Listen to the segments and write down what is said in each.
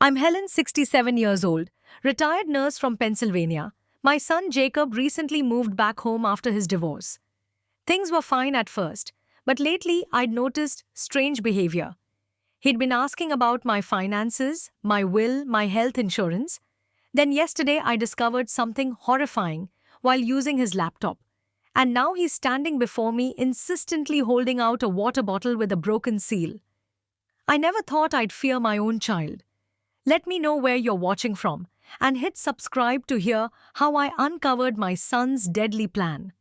I'm Helen, 67 years old, retired nurse from Pennsylvania. My son Jacob recently moved back home after his divorce. Things were fine at first, but lately I'd noticed strange behavior. He'd been asking about my finances, my will, my health insurance. Then yesterday I discovered something horrifying while using his laptop. And now he's standing before me, insistently holding out a water bottle with a broken seal. I never thought I'd fear my own child. Let me know where you're watching from and hit subscribe to hear how I uncovered my son's deadly plan.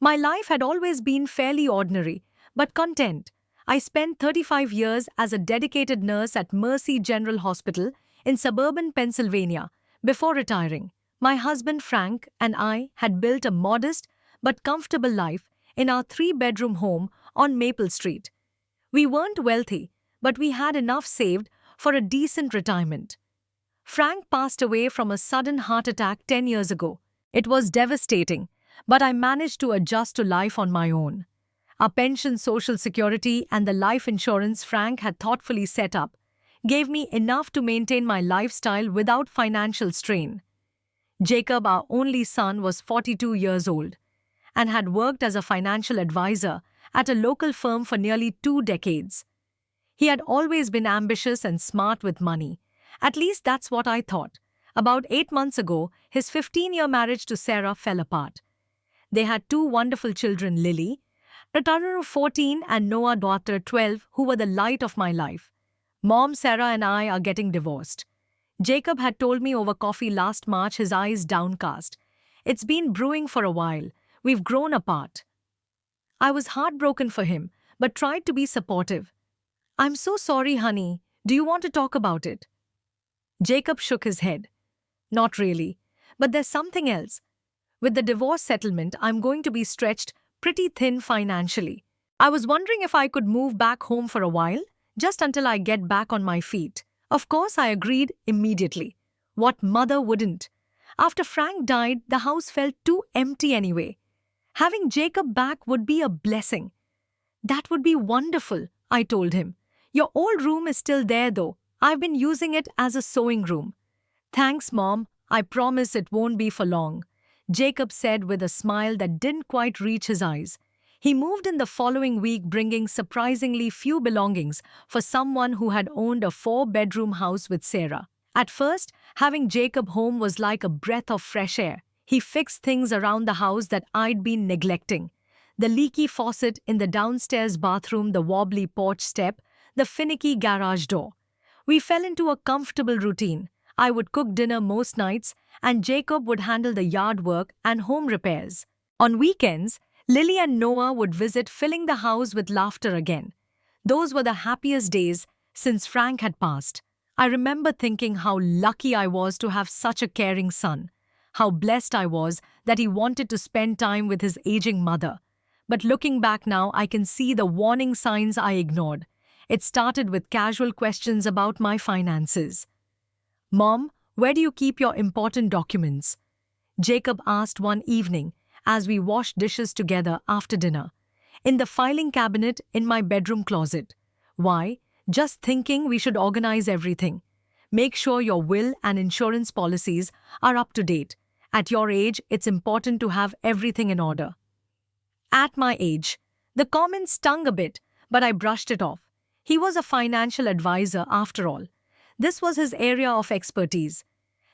My life had always been fairly ordinary, but content. I spent 35 years as a dedicated nurse at Mercy General Hospital in suburban Pennsylvania before retiring. My husband Frank and I had built a modest but comfortable life in our three-bedroom home on Maple Street. We weren't wealthy, but we had enough saved for a decent retirement. Frank passed away from a sudden heart attack 10 years ago. It was devastating, but I managed to adjust to life on my own. Our pension, social security, and the life insurance Frank had thoughtfully set up gave me enough to maintain my lifestyle without financial strain. Jacob, our only son, was 42 years old and had worked as a financial advisor at a local firm for nearly 2 decades. He had always been ambitious and smart with money. At least that's what I thought. About 8 months ago, his 15-year marriage to Sarah fell apart. They had two wonderful children, Lily, a daughter of 14, and Noah, daughter 12, who were the light of my life. Mom, Sarah, and I are getting divorced. Jacob had told me over coffee last March, his eyes downcast. It's been brewing for a while. We've grown apart. I was heartbroken for him, but tried to be supportive. I'm so sorry, honey. Do you want to talk about it? Jacob shook his head. Not really. But there's something else. With the divorce settlement, I'm going to be stretched pretty thin financially. I was wondering if I could move back home for a while, just until I get back on my feet. Of course, I agreed immediately. What mother wouldn't? After Frank died, the house felt too empty anyway. Having Jacob back would be a blessing. That would be wonderful, I told him. Your old room is still there though. I've been using it as a sewing room. Thanks, Mom. I promise it won't be for long, Jacob said with a smile that didn't quite reach his eyes. He moved in the following week, bringing surprisingly few belongings for someone who had owned a 4-bedroom house with Sarah. At first, having Jacob home was like a breath of fresh air. He fixed things around the house that I'd been neglecting. The leaky faucet in the downstairs bathroom, the wobbly porch step, the finicky garage door. We fell into a comfortable routine. I would cook dinner most nights, and Jacob would handle the yard work and home repairs. On weekends, Lily and Noah would visit, filling the house with laughter again. Those were the happiest days since Frank had passed. I remember thinking how lucky I was to have such a caring son, how blessed I was that he wanted to spend time with his aging mother. But looking back now, I can see the warning signs I ignored. It started with casual questions about my finances. Mom, where do you keep your important documents? Jacob asked one evening as we washed dishes together after dinner. In the filing cabinet in my bedroom closet. Why? Just thinking we should organize everything. Make sure your will and insurance policies are up to date. At your age, it's important to have everything in order. At my age, the comment stung a bit, but I brushed it off. He was a financial advisor after all. This was his area of expertise.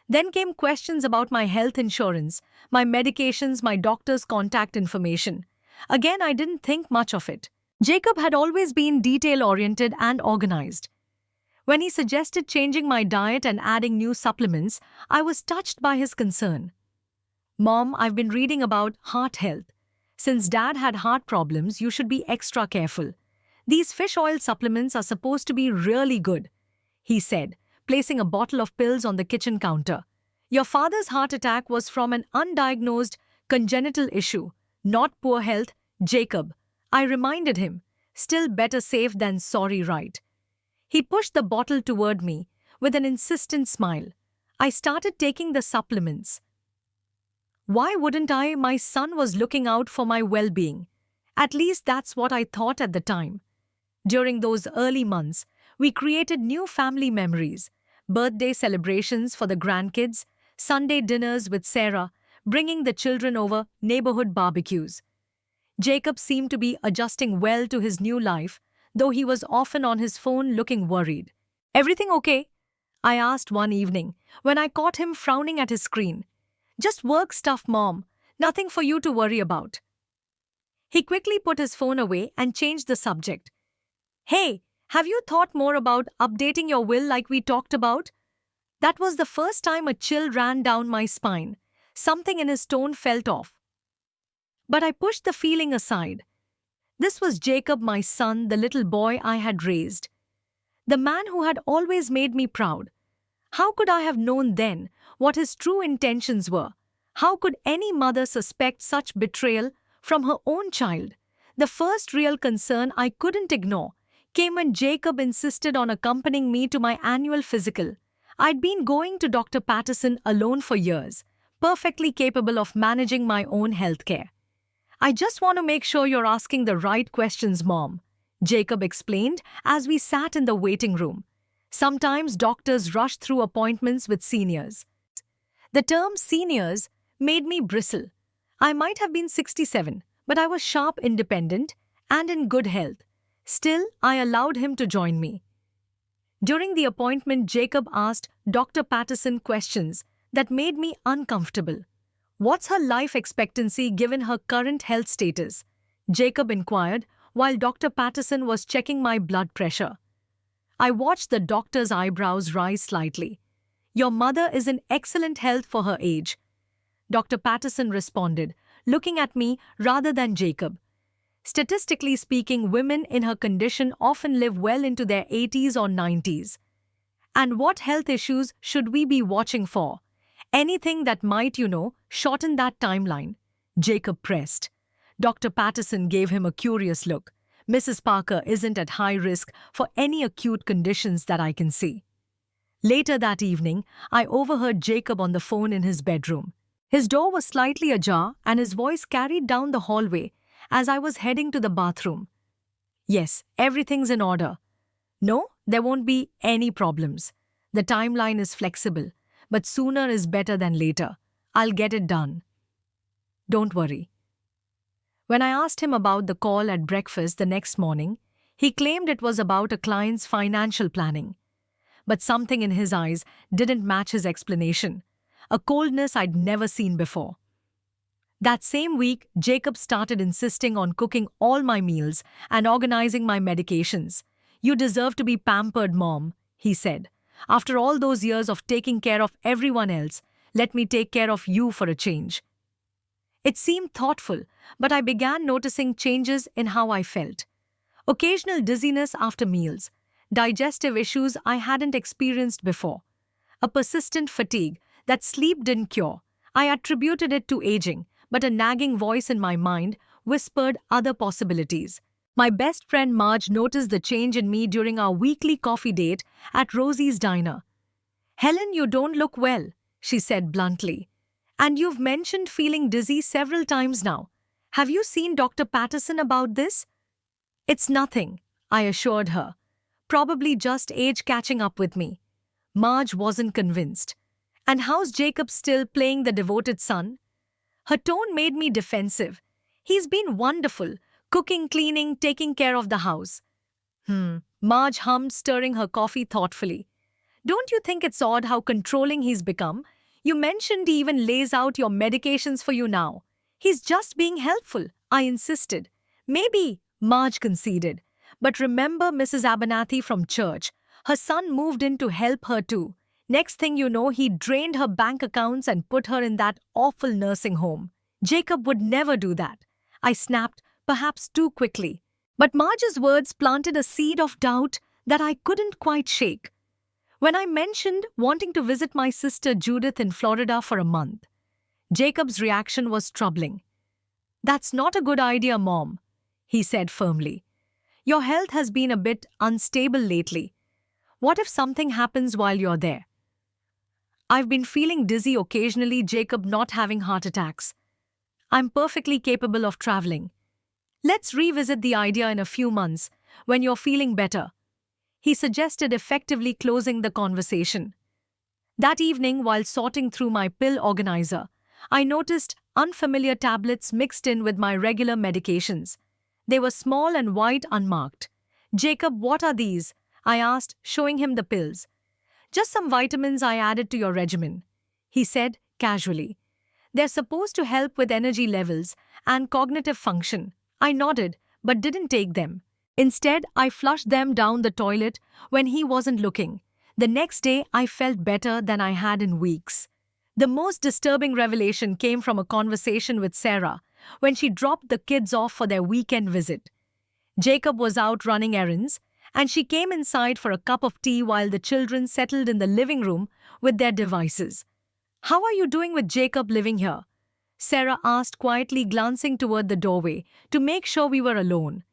Then came questions about my health insurance, my medications, my doctor's contact information. Again, I didn't think much of it. Jacob had always been detail-oriented and organized. When he suggested changing my diet and adding new supplements, I was touched by his concern. Mom, I've been reading about heart health. Since Dad had heart problems, you should be extra careful. These fish oil supplements are supposed to be really good, he said, placing a bottle of pills on the kitchen counter. Your father's heart attack was from an undiagnosed congenital issue, not poor health, Jacob. I reminded him. Still better safe than sorry, right? He pushed the bottle toward me with an insistent smile. I started taking the supplements. Why wouldn't I? My son was looking out for my well-being. At least that's what I thought at the time. During those early months, we created new family memories. birthday celebrations for the grandkids, Sunday dinners with Sarah, bringing the children over, neighborhood barbecues. Jacob seemed to be adjusting well to his new life, though he was often on his phone looking worried. Everything okay? I asked one evening, when I caught him frowning at his screen. Just work stuff, Mom. Nothing for you to worry about. He quickly put his phone away and changed the subject. Hey, have you thought more about updating your will like we talked about? That was the first time a chill ran down my spine. Something in his tone felt off. But I pushed the feeling aside. This was Jacob, my son, the little boy I had raised. The man who had always made me proud. How could I have known then what his true intentions were? How could any mother suspect such betrayal from her own child? The first real concern I couldn't ignore came when Jacob insisted on accompanying me to my annual physical. I'd been going to Dr. Patterson alone for years, perfectly capable of managing my own healthcare. I just want to make sure you're asking the right questions, Mom, Jacob explained as we sat in the waiting room. Sometimes doctors rush through appointments with seniors. The term seniors made me bristle. I might have been 67, but I was sharp, independent, and in good health. Still, I allowed him to join me. During the appointment, Jacob asked Dr. Patterson questions that made me uncomfortable. What's her life expectancy given her current health status? Jacob inquired while Dr. Patterson was checking my blood pressure. I watched the doctor's eyebrows rise slightly. Your mother is in excellent health for her age, Dr. Patterson responded, looking at me rather than Jacob. Statistically speaking, women in her condition often live well into their 80s or 90s. And what health issues should we be watching for? Anything that might, shorten that timeline, Jacob pressed. Dr. Patterson gave him a curious look. Mrs. Parker isn't at high risk for any acute conditions that I can see. Later that evening, I overheard Jacob on the phone in his bedroom. His door was slightly ajar and his voice carried down the hallway as I was heading to the bathroom. Yes, everything's in order. No, there won't be any problems. The timeline is flexible, but sooner is better than later. I'll get it done. Don't worry. When I asked him about the call at breakfast the next morning, he claimed it was about a client's financial planning. But something in his eyes didn't match his explanation, a coldness I'd never seen before. That same week, Jacob started insisting on cooking all my meals and organizing my medications. You deserve to be pampered, Mom, he said. After all those years of taking care of everyone else, let me take care of you for a change. It seemed thoughtful, but I began noticing changes in how I felt. Occasional dizziness after meals, digestive issues I hadn't experienced before, a persistent fatigue that sleep didn't cure. I attributed it to aging, but a nagging voice in my mind whispered other possibilities. My best friend Marge noticed the change in me during our weekly coffee date at Rosie's diner. Helen, you don't look well, she said bluntly. And you've mentioned feeling dizzy several times now. Have you seen Dr. Patterson about this? It's nothing, I assured her. Probably just age catching up with me. Marge wasn't convinced. And how's Jacob still playing the devoted son? Her tone made me defensive. He's been wonderful, cooking, cleaning, taking care of the house. Marge hummed, stirring her coffee thoughtfully. Don't you think it's odd how controlling he's become? You mentioned he even lays out your medications for you now. He's just being helpful, I insisted. Maybe, Marge conceded. But remember Mrs. Abernathy from church. Her son moved in to help her too. Next thing you know, he drained her bank accounts and put her in that awful nursing home. Jacob would never do that. I snapped, perhaps too quickly. But Marge's words planted a seed of doubt that I couldn't quite shake. When I mentioned wanting to visit my sister Judith in Florida for a month, Jacob's reaction was troubling. That's not a good idea, Mom, he said firmly. Your health has been a bit unstable lately. What if something happens while you're there? I've been feeling dizzy occasionally, Jacob, not having heart attacks. I'm perfectly capable of traveling. Let's revisit the idea in a few months, when you're feeling better. He suggested, effectively closing the conversation. That evening, while sorting through my pill organizer, I noticed unfamiliar tablets mixed in with my regular medications. They were small and white, unmarked. Jacob, what are these? I asked, showing him the pills. Just some vitamins I added to your regimen, he said casually. They're supposed to help with energy levels and cognitive function. I nodded, but didn't take them. Instead, I flushed them down the toilet when he wasn't looking. The next day, I felt better than I had in weeks. The most disturbing revelation came from a conversation with Sarah when she dropped the kids off for their weekend visit. Jacob was out running errands, and she came inside for a cup of tea while the children settled in the living room with their devices. "How are you doing with Jacob living here?" Sarah asked quietly, glancing toward the doorway to make sure we were alone.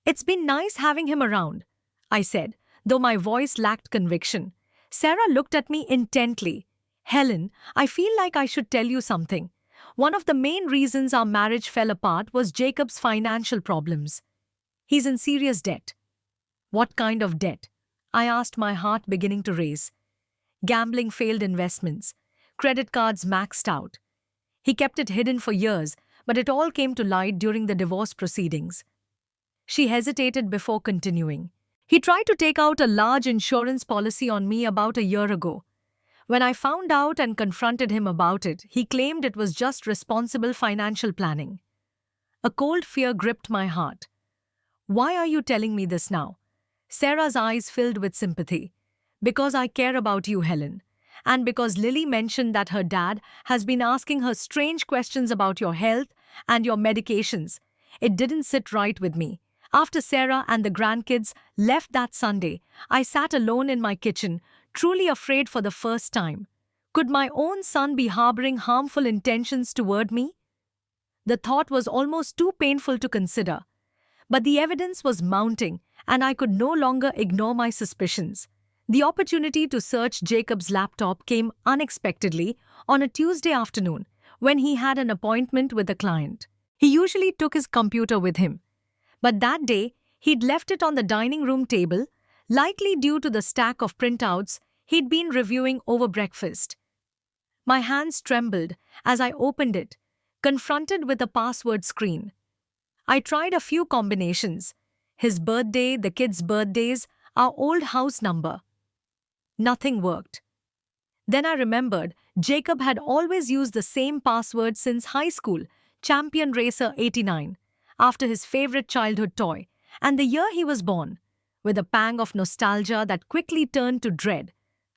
"It's been nice having him around," I said, though my voice lacked conviction. Sarah looked at me intently. "Helen, I feel like I should tell you something. One of the main reasons our marriage fell apart was Jacob's financial problems. He's in serious debt." "What kind of debt?" I asked, my heart beginning to race. "Gambling, failed investments, credit cards maxed out. He kept it hidden for years, but it all came to light during the divorce proceedings." She hesitated before continuing. "He tried to take out a large insurance policy on me about a year ago. When I found out and confronted him about it, he claimed it was just responsible financial planning." A cold fear gripped my heart. "Why are you telling me this now?" Sarah's eyes filled with sympathy. "Because I care about you, Helen. And because Lily mentioned that her dad has been asking her strange questions about your health and your medications. It didn't sit right with me. After Sarah and the grandkids left that Sunday, I sat alone in my kitchen, truly afraid for the first time. Could my own son be harboring harmful intentions toward me? The thought was almost too painful to consider. But the evidence was mounting, and I could no longer ignore my suspicions. The opportunity to search Jacob's laptop came unexpectedly on a Tuesday afternoon when he had an appointment with a client. He usually took his computer with him, but that day he'd left it on the dining room table, likely due to the stack of printouts he'd been reviewing over breakfast. My hands trembled as I opened it, confronted with a password screen. I tried a few combinations: his birthday, the kids' birthdays, our old house number. Nothing worked. Then I remembered Jacob had always used the same password since high school, Champion Racer 89, after his favorite childhood toy, and the year he was born. With a pang of nostalgia that quickly turned to dread,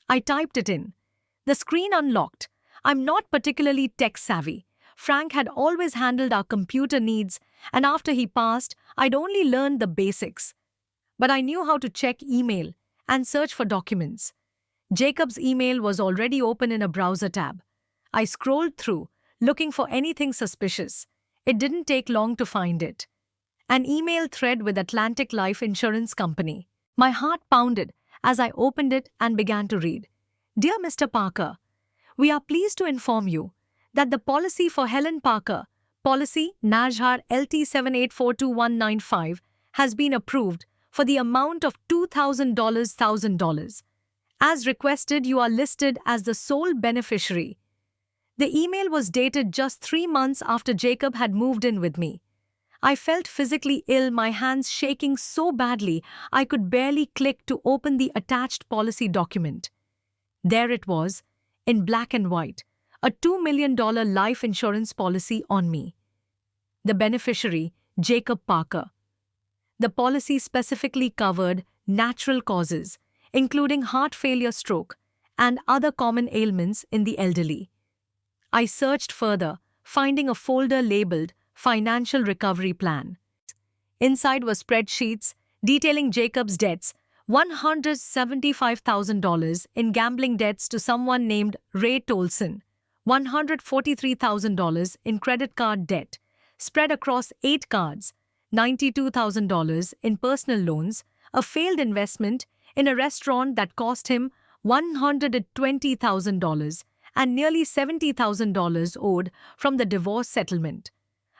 I typed it in. The screen unlocked. I'm not particularly tech-savvy. Frank had always handled our computer needs, and after he passed, I'd only learned the basics. But I knew how to check email and search for documents. Jacob's email was already open in a browser tab. I scrolled through, looking for anything suspicious. It didn't take long to find it. An email thread with Atlantic Life Insurance Company. My heart pounded as I opened it and began to read. "Dear Mr. Parker, we are pleased to inform you that the policy for Helen Parker, policy Najhar LT 78429195, has been approved for the amount of $2,000. As requested, you are listed as the sole beneficiary." The email was dated just 3 months after Jacob had moved in with me. I felt physically ill, my hands shaking so badly I could barely click to open the attached policy document. There it was, in black and white, a $2 million life insurance policy on me. The beneficiary, Jacob Parker. The policy specifically covered natural causes, including heart failure, stroke, and other common ailments in the elderly. I searched further, finding a folder labeled Financial Recovery Plan. Inside were spreadsheets detailing Jacob's debts: $175,000 in gambling debts to someone named Ray Tolson, $143,000 in credit card debt, spread across 8 cards, $92,000 in personal loans, a failed investment in a restaurant that cost him $120,000, and nearly $70,000 owed from the divorce settlement.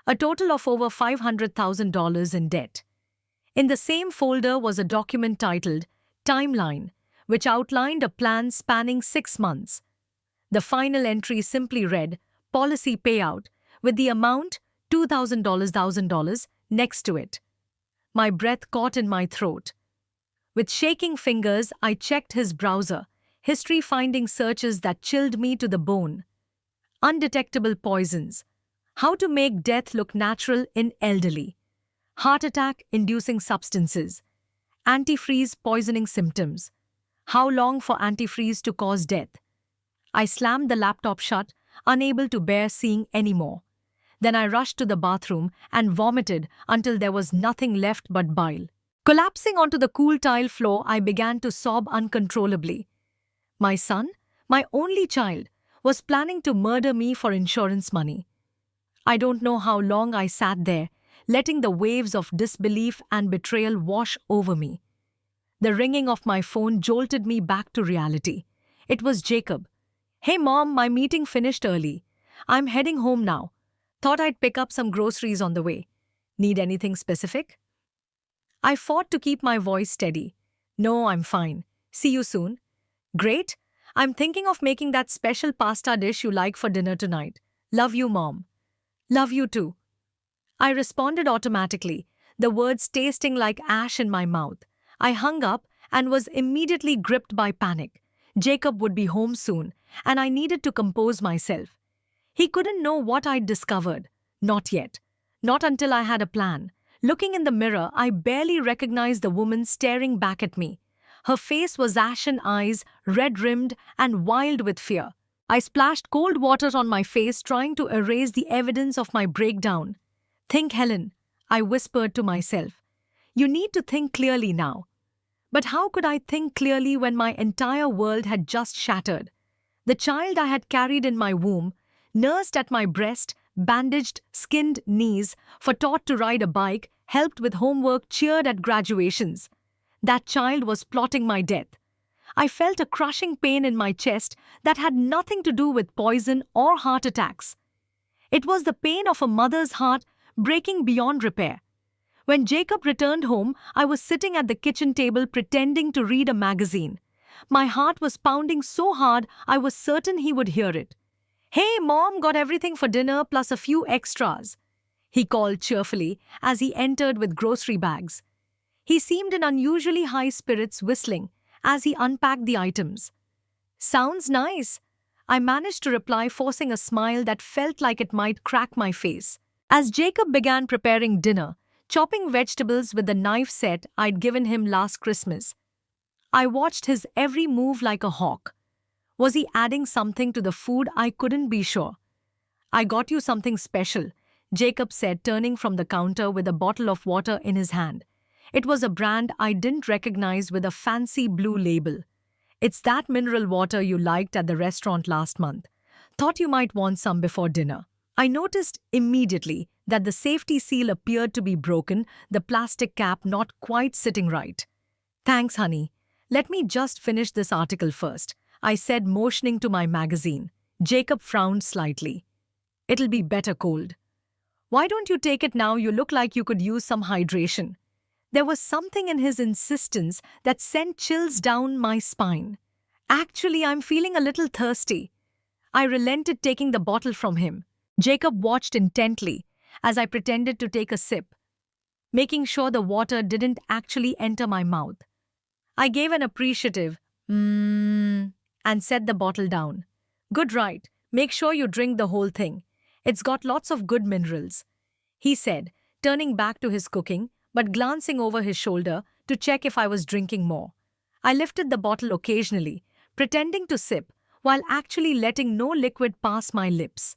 A total of over $500,000 in debt. In the same folder was a document titled Timeline, which outlined a plan spanning 6 months. The final entry simply read, Policy Payout, with the amount $2,000 next to it. My breath caught in my throat. With shaking fingers, I checked his browser, history finding searches that chilled me to the bone. Undetectable poisons. How to make death look natural in elderly. Heart attack inducing substances. Antifreeze poisoning symptoms. How long for antifreeze to cause death? I slammed the laptop shut, unable to bear seeing anymore. Then I rushed to the bathroom and vomited until there was nothing left but bile. Collapsing onto the cool tile floor, I began to sob uncontrollably. My son, my only child, was planning to murder me for insurance money. I don't know how long I sat there, letting the waves of disbelief and betrayal wash over me. The ringing of my phone jolted me back to reality. It was Jacob. Hey mom, my meeting finished early. I'm heading home now. Thought I'd pick up some groceries on the way. Need anything specific? I fought to keep my voice steady. No, I'm fine. See you soon. Great. I'm thinking of making that special pasta dish you like for dinner tonight. Love you, Mom. Love you too. I responded automatically, the words tasting like ash in my mouth. I hung up and was immediately gripped by panic. Jacob would be home soon, and I needed to compose myself. He couldn't know what I'd discovered. Not yet. Not until I had a plan. Looking in the mirror, I barely recognized the woman staring back at me. Her face was ashen eyes, red-rimmed and wild with fear. I splashed cold water on my face, trying to erase the evidence of my breakdown. Think, Helen, I whispered to myself. You need to think clearly now. But how could I think clearly when my entire world had just shattered? The child I had carried in my womb, nursed at my breast, bandaged, skinned knees, for taught to ride a bike, helped with homework, cheered at graduations. That child was plotting my death. I felt a crushing pain in my chest that had nothing to do with poison or heart attacks. It was the pain of a mother's heart breaking beyond repair. When Jacob returned home, I was sitting at the kitchen table pretending to read a magazine. My heart was pounding so hard I was certain he would hear it. Hey, Mom, got everything for dinner plus a few extras, he called cheerfully as he entered with grocery bags. He seemed in unusually high spirits, whistling as he unpacked the items. Sounds nice, I managed to reply, forcing a smile that felt like it might crack my face. As Jacob began preparing dinner, chopping vegetables with the knife set I'd given him last Christmas, I watched his every move like a hawk. Was he adding something to the food? I couldn't be sure. I got you something special, Jacob said, turning from the counter with a bottle of water in his hand. It was a brand I didn't recognize with a fancy blue label. It's that mineral water you liked at the restaurant last month. Thought you might want some before dinner. I noticed immediately that the safety seal appeared to be broken, the plastic cap not quite sitting right. Thanks, honey. Let me just finish this article first, I said, motioning to my magazine. Jacob frowned slightly. It'll be better cold. Why don't you take it now? You look like you could use some hydration. There was something in his insistence that sent chills down my spine. Actually, I'm feeling a little thirsty. I relented, taking the bottle from him. Jacob watched intently as I pretended to take a sip, making sure the water didn't actually enter my mouth. I gave an appreciative and set the bottle down. Good, right. Make sure you drink the whole thing. It's got lots of good minerals, he said, turning back to his cooking, but glancing over his shoulder to check if I was drinking more. I lifted the bottle occasionally, pretending to sip, while actually letting no liquid pass my lips.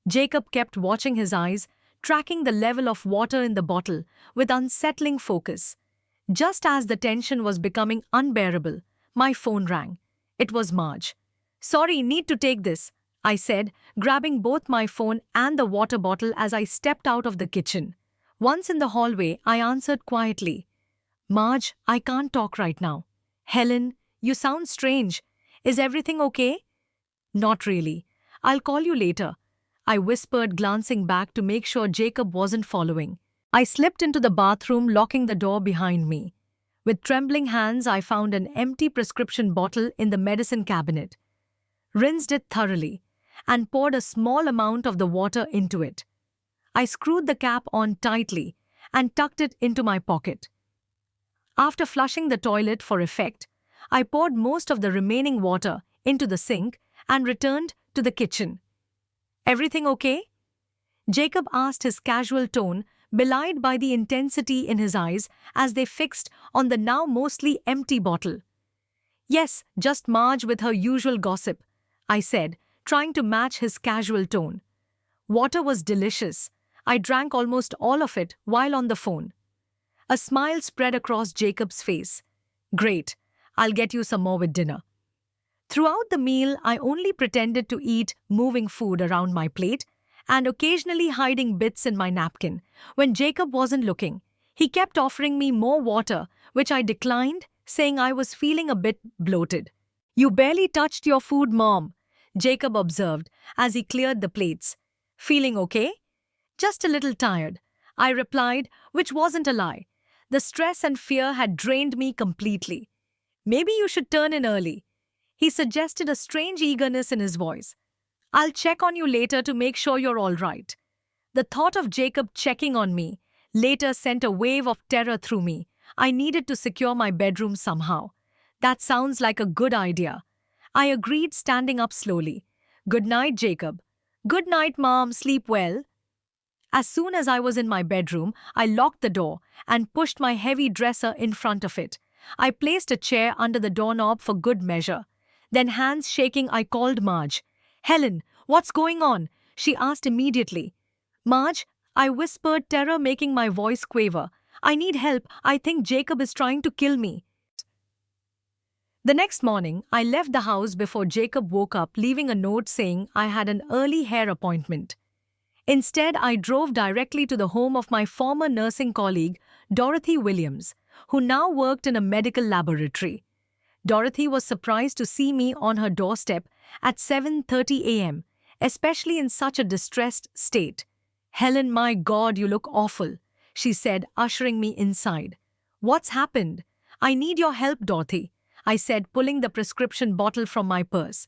Jacob kept watching his eyes, tracking the level of water in the bottle with unsettling focus. Just as the tension was becoming unbearable, my phone rang. It was Marge. Sorry, need to take this, I said, grabbing both my phone and the water bottle as I stepped out of the kitchen. Once in the hallway, I answered quietly. Marge, I can't talk right now. Helen, you sound strange. Is everything okay? Not really. I'll call you later, I whispered, glancing back to make sure Jacob wasn't following. I slipped into the bathroom, locking the door behind me. With trembling hands, I found an empty prescription bottle in the medicine cabinet, rinsed it thoroughly, and poured a small amount of the water into it. I screwed the cap on tightly and tucked it into my pocket. After flushing the toilet for effect, I poured most of the remaining water into the sink and returned to the kitchen. "Everything okay?" Jacob asked, his casual tone belied by the intensity in his eyes as they fixed on the now mostly empty bottle. "Yes, just Marge with her usual gossip," I said, trying to match his casual tone. Water was delicious. I drank almost all of it while on the phone. A smile spread across Jacob's face. "Great, I'll get you some more with dinner." Throughout the meal, I only pretended to eat, moving food around my plate and occasionally hiding bits in my napkin. When Jacob wasn't looking, he kept offering me more water, which I declined, saying I was feeling a bit bloated. "You barely touched your food, Mom," Jacob observed as he cleared the plates. "Feeling okay?" "Just a little tired," I replied, which wasn't a lie. The stress and fear had drained me completely. "Maybe you should turn in early," he suggested, a strange eagerness in his voice. "I'll check on you later to make sure you're all right." The thought of Jacob checking on me later sent a wave of terror through me. I needed to secure my bedroom somehow. "That sounds like a good idea," I agreed, standing up slowly. "Good night, Jacob." "Good night, Mom. Sleep well." As soon as I was in my bedroom, I locked the door and pushed my heavy dresser in front of it. I placed a chair under the doorknob for good measure. Then, hands shaking, I called Marge. "Helen, what's going on?" she asked immediately. "Marge," I whispered, terror making my voice quaver. "I need help. I think Jacob is trying to kill me." The next morning, I left the house before Jacob woke up, leaving a note saying I had an early hair appointment. Instead, I drove directly to the home of my former nursing colleague, Dorothy Williams, who now worked in a medical laboratory. Dorothy was surprised to see me on her doorstep at 7:30 a.m., especially in such a distressed state. "Helen, my God, you look awful," she said, ushering me inside. "What's happened?" "I need your help, Dorothy," I said, pulling the prescription bottle from my purse.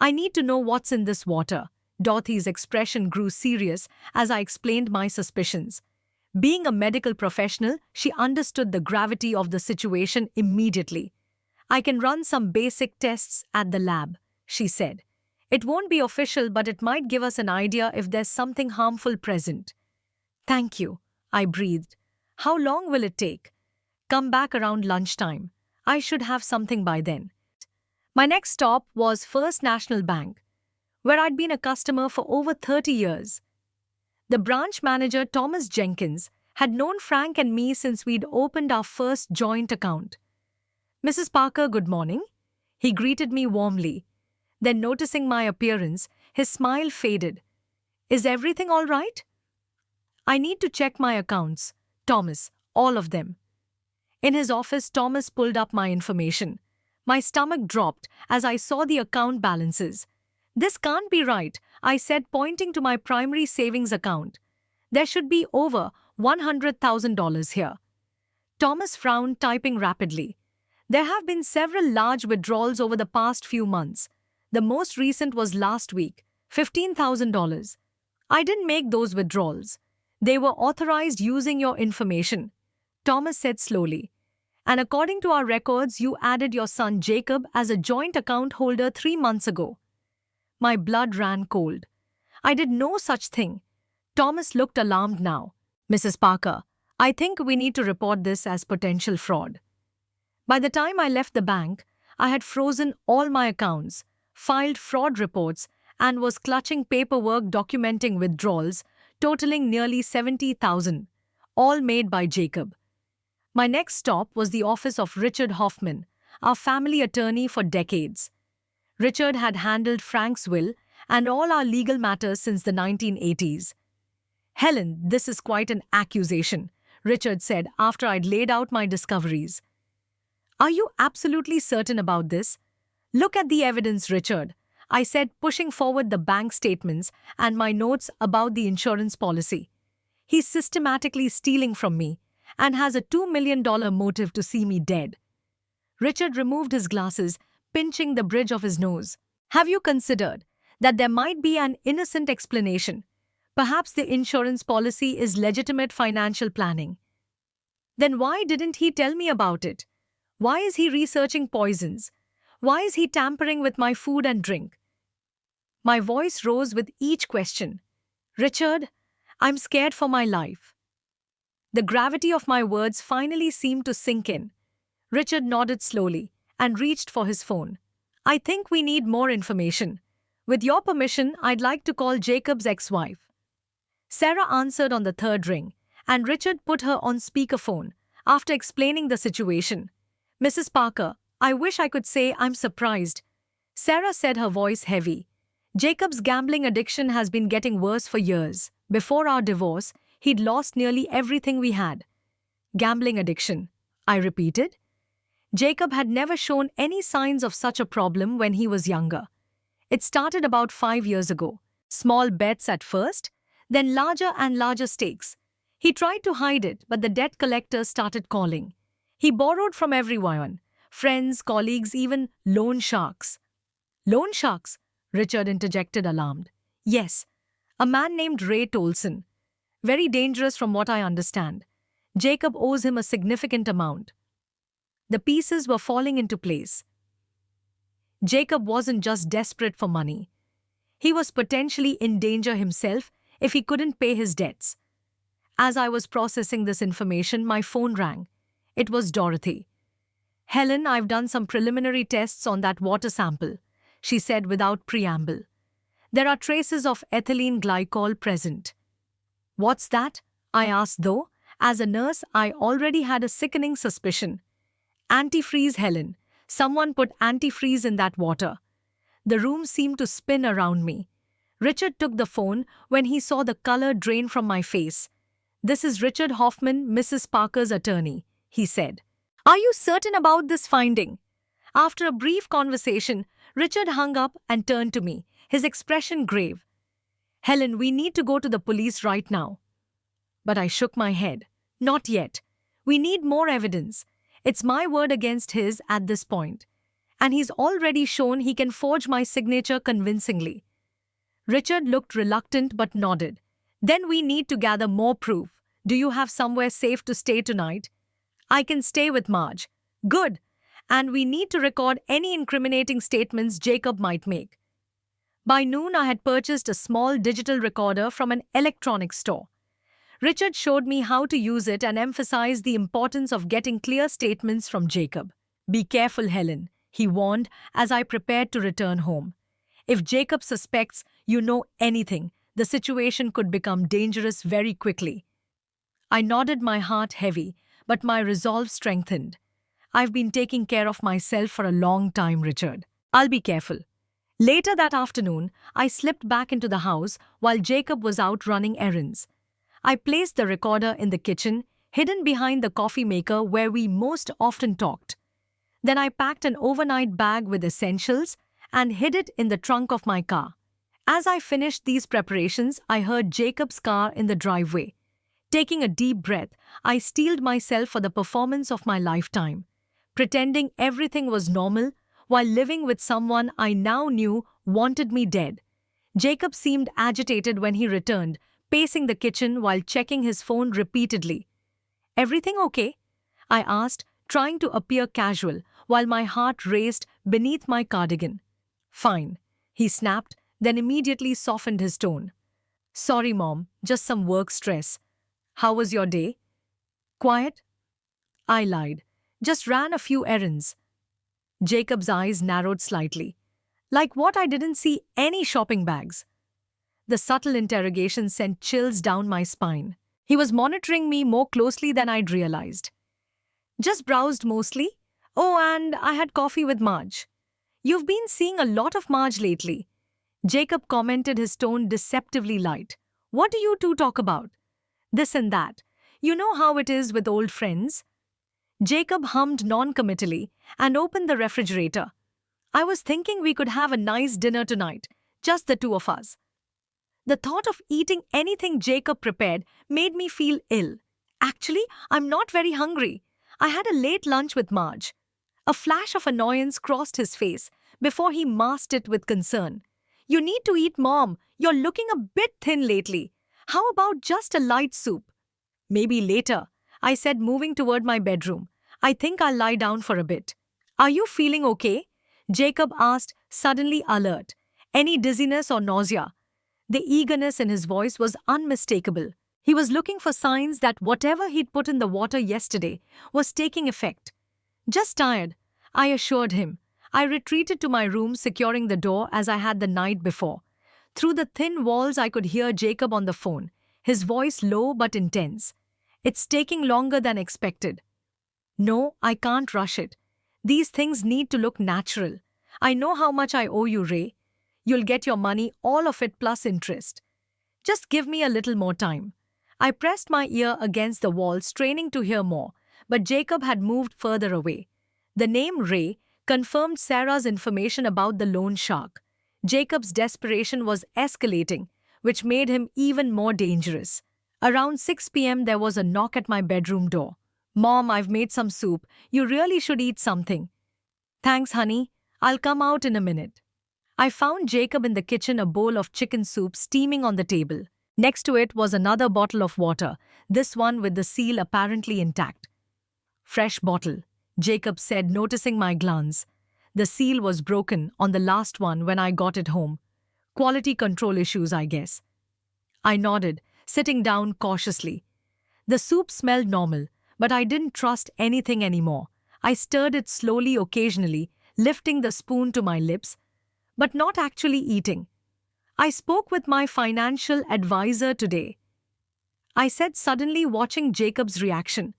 "I need to know what's in this water." Dorothy's expression grew serious as I explained my suspicions. Being a medical professional, she understood the gravity of the situation immediately. "I can run some basic tests at the lab," she said. "It won't be official, but it might give us an idea if there's something harmful present." "Thank you," I breathed. "How long will it take?" "Come back around lunchtime. I should have something by then." My next stop was First National Bank, where I'd been a customer for over 30 years. The branch manager, Thomas Jenkins, had known Frank and me since we'd opened our first joint account. "Mrs. Parker, good morning." He greeted me warmly. Then, noticing my appearance, his smile faded. "Is everything all right?" "I need to check my accounts, Thomas, all of them." In his office, Thomas pulled up my information. My stomach dropped as I saw the account balances. "This can't be right," I said, pointing to my primary savings account. "There should be over $100,000 here." Thomas frowned, typing rapidly. "There have been several large withdrawals over the past few months. The most recent was last week, $15,000. I didn't make those withdrawals. They were authorized using your information," Thomas said slowly. "And according to our records, you added your son Jacob as a joint account holder 3 months ago." My blood ran cold. "I did no such thing." Thomas looked alarmed now. "Mrs. Parker, I think we need to report this as potential fraud." By the time I left the bank, I had frozen all my accounts, filed fraud reports, and was clutching paperwork documenting withdrawals, totaling nearly $70,000, all made by Jacob. My next stop was the office of Richard Hoffman, our family attorney for decades. Richard had handled Frank's will and all our legal matters since the 1980s. "Helen, this is quite an accusation," Richard said after I'd laid out my discoveries. "Are you absolutely certain about this?" "Look at the evidence, Richard," I said, pushing forward the bank statements and my notes about the insurance policy. "He's systematically stealing from me, and has a $2 million motive to see me dead. Richard removed his glasses, pinching the bridge of his nose. Have you considered that there might be an innocent explanation? Perhaps the insurance policy is legitimate financial planning. Then why didn't he tell me about it? Why is he researching poisons? Why is he tampering with my food and drink? My voice rose with each question. Richard, I'm scared for my life. The gravity of my words finally seemed to sink in. Richard nodded slowly and reached for his phone. I think we need more information. With your permission, I'd like to call Jacob's ex-wife. Sarah answered on the third ring, and Richard put her on speakerphone after explaining the situation. Mrs. Parker, I wish I could say I'm surprised. Sarah said, her voice heavy. Jacob's gambling addiction has been getting worse for years. Before our divorce, he'd lost nearly everything we had. Gambling addiction, I repeated. Jacob had never shown any signs of such a problem when he was younger. It started about 5 years ago. Small bets at first, then larger and larger stakes. He tried to hide it, but the debt collectors started calling. He borrowed from everyone, friends, colleagues, even loan sharks. Loan sharks? Richard interjected, alarmed. Yes, a man named Ray Tolson. Very dangerous from what I understand. Jacob owes him a significant amount. The pieces were falling into place. Jacob wasn't just desperate for money. He was potentially in danger himself if he couldn't pay his debts. As I was processing this information, my phone rang. It was Dorothy. Helen, I've done some preliminary tests on that water sample, she said without preamble. There are traces of ethylene glycol present. What's that? I asked, though. As a nurse, I already had a sickening suspicion. Antifreeze, Helen. Someone put antifreeze in that water. The room seemed to spin around me. Richard took the phone when he saw the color drain from my face. This is Richard Hoffman, Mrs. Parker's attorney, he said. Are you certain about this finding? After a brief conversation, Richard hung up and turned to me, his expression grave. Helen, we need to go to the police right now. But I shook my head. Not yet. We need more evidence. It's my word against his at this point. And he's already shown he can forge my signature convincingly. Richard looked reluctant but nodded. Then we need to gather more proof. Do you have somewhere safe to stay tonight? I can stay with Marge. Good. And we need to record any incriminating statements Jacob might make. By noon, I had purchased a small digital recorder from an electronics store. Richard showed me how to use it and emphasized the importance of getting clear statements from Jacob. Be careful, Helen, he warned as I prepared to return home. If Jacob suspects you know anything, the situation could become dangerous very quickly. I nodded, my heart heavy, but my resolve strengthened. I've been taking care of myself for a long time, Richard. I'll be careful. Later that afternoon, I slipped back into the house while Jacob was out running errands. I placed the recorder in the kitchen, hidden behind the coffee maker where we most often talked. Then I packed an overnight bag with essentials and hid it in the trunk of my car. As I finished these preparations, I heard Jacob's car in the driveway. Taking a deep breath, I steeled myself for the performance of my lifetime, pretending everything was normal while living with someone I now knew wanted me dead. Jacob seemed agitated when he returned, pacing the kitchen while checking his phone repeatedly. Everything okay? I asked, trying to appear casual while my heart raced beneath my cardigan. Fine, he snapped, then immediately softened his tone. Sorry, Mom, just some work stress. How was your day? Quiet? I lied. Just ran a few errands. Jacob's eyes narrowed slightly. Like what? I didn't see any shopping bags. The subtle interrogation sent chills down my spine. He was monitoring me more closely than I'd realized. Just browsed mostly. Oh, and I had coffee with Marge. You've been seeing a lot of Marge lately. Jacob commented, his tone deceptively light. What do you two talk about? This and that. You know how it is with old friends. Jacob hummed non-committally and opened the refrigerator. I was thinking we could have a nice dinner tonight, just the two of us. The thought of eating anything Jacob prepared made me feel ill. Actually, I'm not very hungry. I had a late lunch with Marge. A flash of annoyance crossed his face before he masked it with concern. You need to eat, Mom. You're looking a bit thin lately. How about just a light soup? Maybe later, I said, moving toward my bedroom. I think I'll lie down for a bit. Are you feeling okay? Jacob asked, suddenly alert. Any dizziness or nausea? The eagerness in his voice was unmistakable. He was looking for signs that whatever he'd put in the water yesterday was taking effect. Just tired, I assured him. I retreated to my room, securing the door as I had the night before. Through the thin walls, I could hear Jacob on the phone, his voice low but intense. It's taking longer than expected. No, I can't rush it. These things need to look natural. I know how much I owe you, Ray. You'll get your money, all of it plus interest. Just give me a little more time. I pressed my ear against the wall, straining to hear more, but Jacob had moved further away. The name Ray confirmed Sarah's information about the loan shark. Jacob's desperation was escalating, which made him even more dangerous. Around 6 p.m., there was a knock at my bedroom door. Mom, I've made some soup. You really should eat something. Thanks, honey. I'll come out in a minute. I found Jacob in the kitchen, a bowl of chicken soup steaming on the table. Next to it was another bottle of water, this one with the seal apparently intact. Fresh bottle, Jacob said, noticing my glance. The seal was broken on the last one when I got it home. Quality control issues, I guess. I nodded, sitting down cautiously. The soup smelled normal, but I didn't trust anything anymore. I stirred it slowly, occasionally, lifting the spoon to my lips, but not actually eating. I spoke with my financial advisor today, I said, suddenly, watching Jacob's reaction.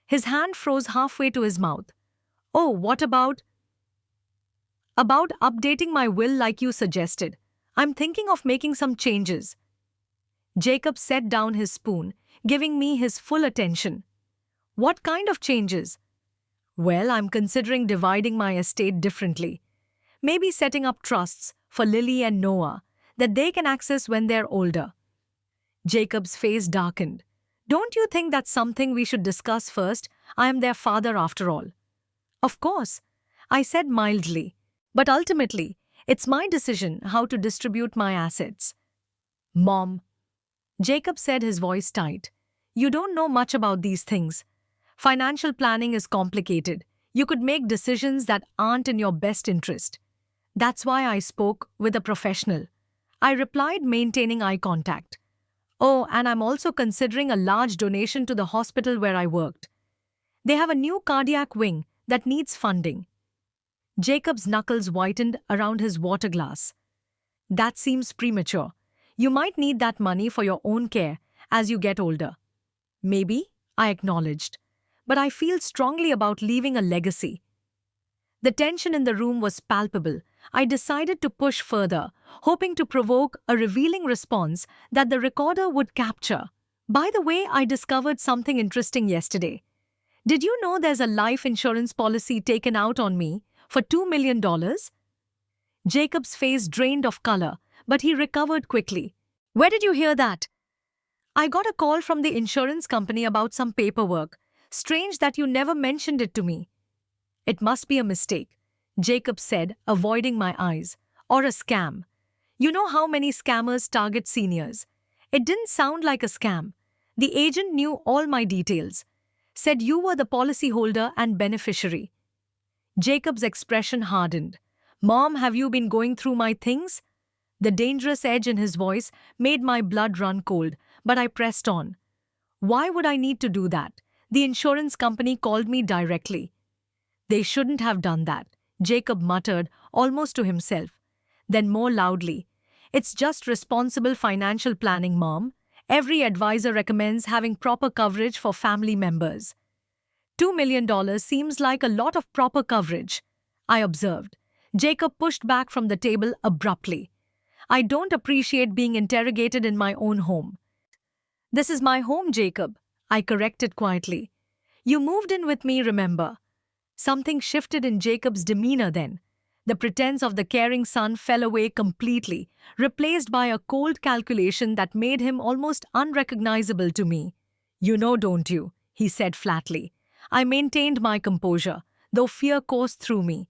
His hand froze halfway to his mouth. Oh, what about? About updating my will like you suggested. I'm thinking of making some changes. Jacob set down his spoon, giving me his full attention. What kind of changes? Well, I'm considering dividing my estate differently. Maybe setting up trusts for Lily and Noah that they can access when they're older. Jacob's face darkened. Don't you think that's something we should discuss first? I am their father after all. Of course, I said mildly. But ultimately, it's my decision how to distribute my assets. Mom, Jacob said, his voice tight. You don't know much about these things. Financial planning is complicated. You could make decisions that aren't in your best interest. That's why I spoke with a professional. I replied, maintaining eye contact. Oh, and I'm also considering a large donation to the hospital where I worked. They have a new cardiac wing that needs funding. Jacob's knuckles whitened around his water glass. That seems premature. You might need that money for your own care as you get older. Maybe, I acknowledged. But I feel strongly about leaving a legacy. The tension in the room was palpable. I decided to push further, hoping to provoke a revealing response that the recorder would capture. By the way, I discovered something interesting yesterday. Did you know there's a life insurance policy taken out on me for $2 million? Jacob's face drained of color, but he recovered quickly. Where did you hear that? I got a call from the insurance company about some paperwork. Strange that you never mentioned it to me. It must be a mistake, Jacob said, avoiding my eyes. Or a scam. You know how many scammers target seniors. It didn't sound like a scam. The agent knew all my details. Said you were the policyholder and beneficiary. Jacob's expression hardened. Mom, have you been going through my things? The dangerous edge in his voice made my blood run cold, but I pressed on. Why would I need to do that? The insurance company called me directly. They shouldn't have done that, Jacob muttered, almost to himself. Then more loudly, it's just responsible financial planning, Mom. Every advisor recommends having proper coverage for family members. $2 million seems like a lot of proper coverage, I observed. Jacob pushed back from the table abruptly. I don't appreciate being interrogated in my own home. This is my home, Jacob, I corrected quietly. You moved in with me, remember? Something shifted in Jacob's demeanor then. The pretense of the caring son fell away completely, replaced by a cold calculation that made him almost unrecognizable to me. You know, don't you? He said flatly. I maintained my composure, though fear coursed through me.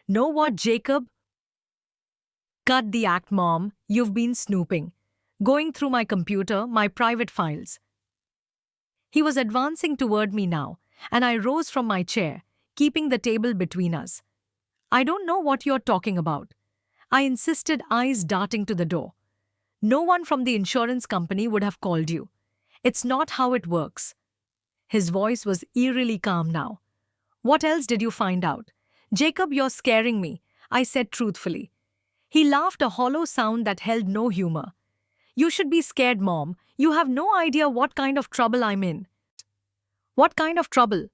Know what, Jacob? Cut the act, Mom. You've been snooping. Going through my computer, my private files. He was advancing toward me now, and I rose from my chair, keeping the table between us. I don't know what you're talking about. I insisted, eyes darting to the door. No one from the insurance company would have called you. It's not how it works. His voice was eerily calm now. What else did you find out? Jacob, you're scaring me, I said truthfully. He laughed, a hollow sound that held no humor. You should be scared, Mom. You have no idea what kind of trouble I'm in. What kind of trouble?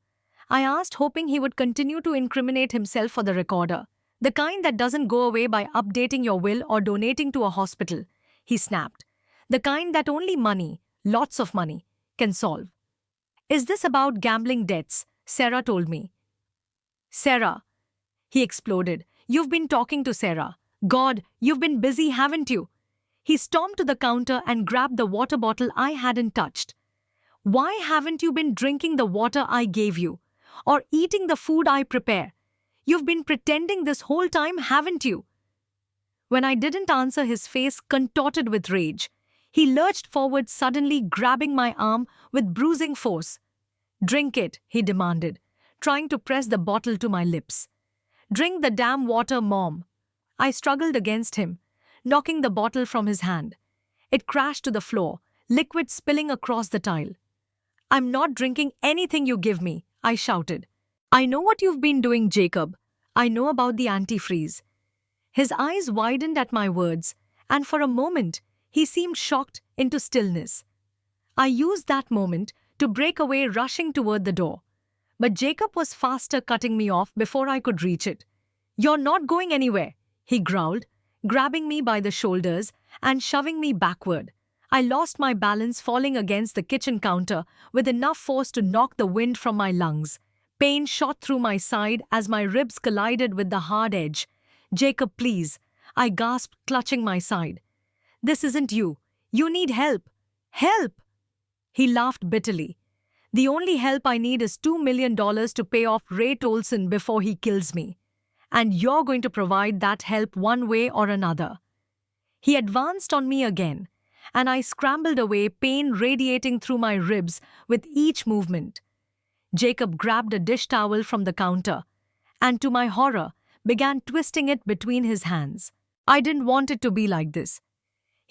I asked, hoping he would continue to incriminate himself for the recorder. The kind that doesn't go away by updating your will or donating to a hospital, he snapped. The kind that only money, lots of money, can solve. Is this about gambling debts? Sarah told me. Sarah, he exploded. You've been talking to Sarah. God, you've been busy, haven't you? He stormed to the counter and grabbed the water bottle I hadn't touched. Why haven't you been drinking the water I gave you? Or eating the food I prepare? You've been pretending this whole time, haven't you? When I didn't answer, his face contorted with rage. He lurched forward, suddenly grabbing my arm with bruising force. Drink it, he demanded, trying to press the bottle to my lips. Drink the damn water, Mom. I struggled against him, knocking the bottle from his hand. It crashed to the floor, liquid spilling across the tile. I'm not drinking anything you give me, I shouted. I know what you've been doing, Jacob. I know about the antifreeze. His eyes widened at my words, and for a moment, he seemed shocked into stillness. I used that moment to break away, rushing toward the door. But Jacob was faster, cutting me off before I could reach it. You're not going anywhere, he growled, grabbing me by the shoulders and shoving me backward. I lost my balance, falling against the kitchen counter with enough force to knock the wind from my lungs. Pain shot through my side as my ribs collided with the hard edge. Jacob, please, I gasped, clutching my side. This isn't you. You need help. Help! He laughed bitterly. The only help I need is $2 million to pay off Ray Tolson before he kills me. And you're going to provide that help one way or another. He advanced on me again, and I scrambled away, pain radiating through my ribs with each movement. Jacob grabbed a dish towel from the counter, and to my horror, began twisting it between his hands. I didn't want it to be like this,